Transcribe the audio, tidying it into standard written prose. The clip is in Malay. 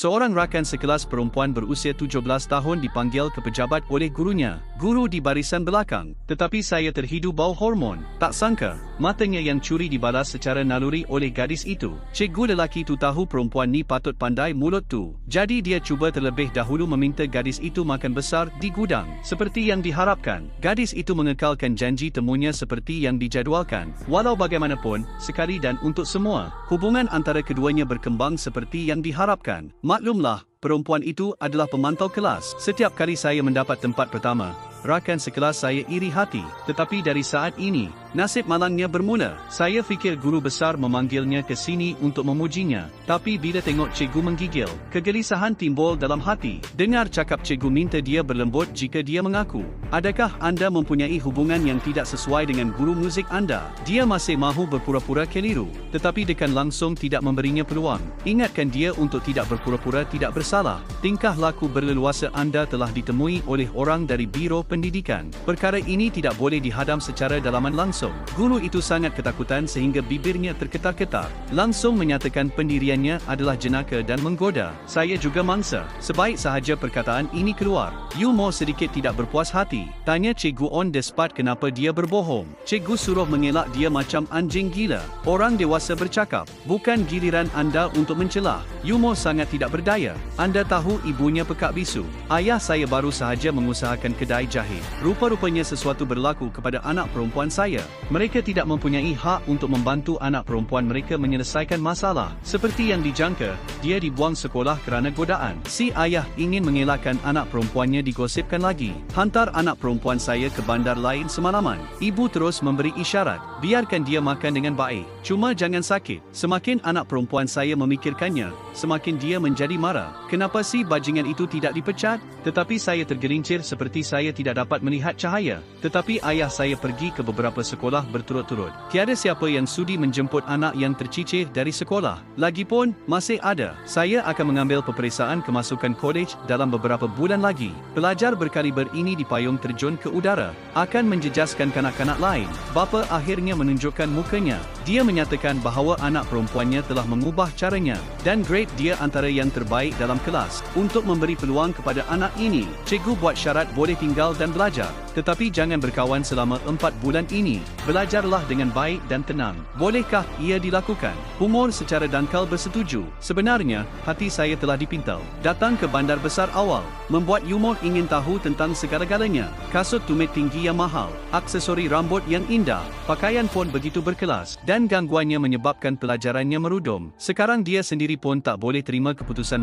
Seorang rakan sekelas perempuan berusia 17 tahun dipanggil ke pejabat oleh gurunya, guru di barisan belakang. Tetapi saya terhidu bau hormon. Tak sangka, matanya yang curi dibalas secara naluri oleh gadis itu. Cikgu lelaki tu tahu perempuan ni patut pandai mulut tu. Jadi dia cuba terlebih dahulu meminta gadis itu makan besar di gudang. Seperti yang diharapkan, gadis itu mengekalkan janji temunya seperti yang dijadualkan. Walau bagaimanapun, sekali dan untuk semua, hubungan antara keduanya berkembang seperti yang diharapkan. Maklumlah, perempuan itu adalah pemantau kelas. Setiap kali saya mendapat tempat pertama, rakan sekelas saya iri hati. Tetapi dari saat ini, nasib malangnya bermula. Saya fikir guru besar memanggilnya ke sini untuk memujinya. Tapi bila tengok cikgu menggigil, kegelisahan timbul dalam hati. Dengar cakap cikgu minta dia berlembut jika dia mengaku. Adakah anda mempunyai hubungan yang tidak sesuai dengan guru muzik anda? Dia masih mahu berpura-pura keliru. Tetapi dekan langsung tidak memberinya peluang. Ingatkan dia untuk tidak berpura-pura tidak bersalah. Tingkah laku berleluasa anda telah ditemui oleh orang dari Biro Pendidikan. Perkara ini tidak boleh dihadam secara dalaman langsung. Guru itu sangat ketakutan sehingga bibirnya terketar-ketar. Langsung menyatakan pendiriannya adalah jenaka dan menggoda. Saya juga mangsa. Sebaik sahaja perkataan ini keluar, you mau sedikit tidak berpuas hati. Tanya cikgu on the spot kenapa dia berbohong. Cikgu suruh mengelak dia macam anjing gila. Orang dewasa bercakap, bukan giliran anda untuk mencelah. You mau sangat tidak berdaya. Anda tahu ibunya pekak bisu. Ayah saya baru sahaja mengusahakan kedai jahit. Rupa-rupanya sesuatu berlaku kepada anak perempuan saya. Mereka tidak mempunyai hak untuk membantu anak perempuan mereka menyelesaikan masalah. Seperti yang dijangka, dia dibuang sekolah kerana godaan. Si ayah ingin mengelakkan anak perempuannya digosipkan lagi. Hantar anak perempuan saya ke bandar lain semalaman. Ibu terus memberi isyarat, biarkan dia makan dengan baik. Cuma jangan sakit. Semakin anak perempuan saya memikirkannya, semakin dia menjadi marah. Kenapa si bajingan itu tidak dipecat? Tetapi saya tergelincir seperti saya tidak dapat melihat cahaya. Tetapi ayah saya pergi ke beberapa sekolah berturut-turut. Tiada siapa yang sudi menjemput anak yang tercicir dari sekolah. Lagipun, masih ada. Saya akan mengambil peperiksaan kemasukan kolej dalam beberapa bulan lagi. Pelajar berkaliber ini dipayung terjun ke udara. Akan menjejaskan kanak-kanak lain. Bapa akhirnya menunjukkan mukanya. Dia menyatakan bahawa anak perempuannya telah mengubah caranya. Dan grade dia antara yang terbaik dalam kelas. Untuk memberi peluang kepada anak ini, cikgu buat syarat boleh tinggal dan belajar. Tetapi jangan berkawan selama 4 bulan ini. Belajarlah dengan baik dan tenang. Bolehkah ia dilakukan? Humor secara dangkal bersetuju. Sebenarnya, hati saya telah dipintal. Datang ke bandar besar awal, membuat Yumo ingin tahu tentang segala-galanya. Kasut tumit tinggi yang mahal, aksesori rambut yang indah, pakaian pun begitu berkelas, dan gangguannya menyebabkan pelajarannya merudum. Sekarang dia sendiri pun tak boleh terima keputusan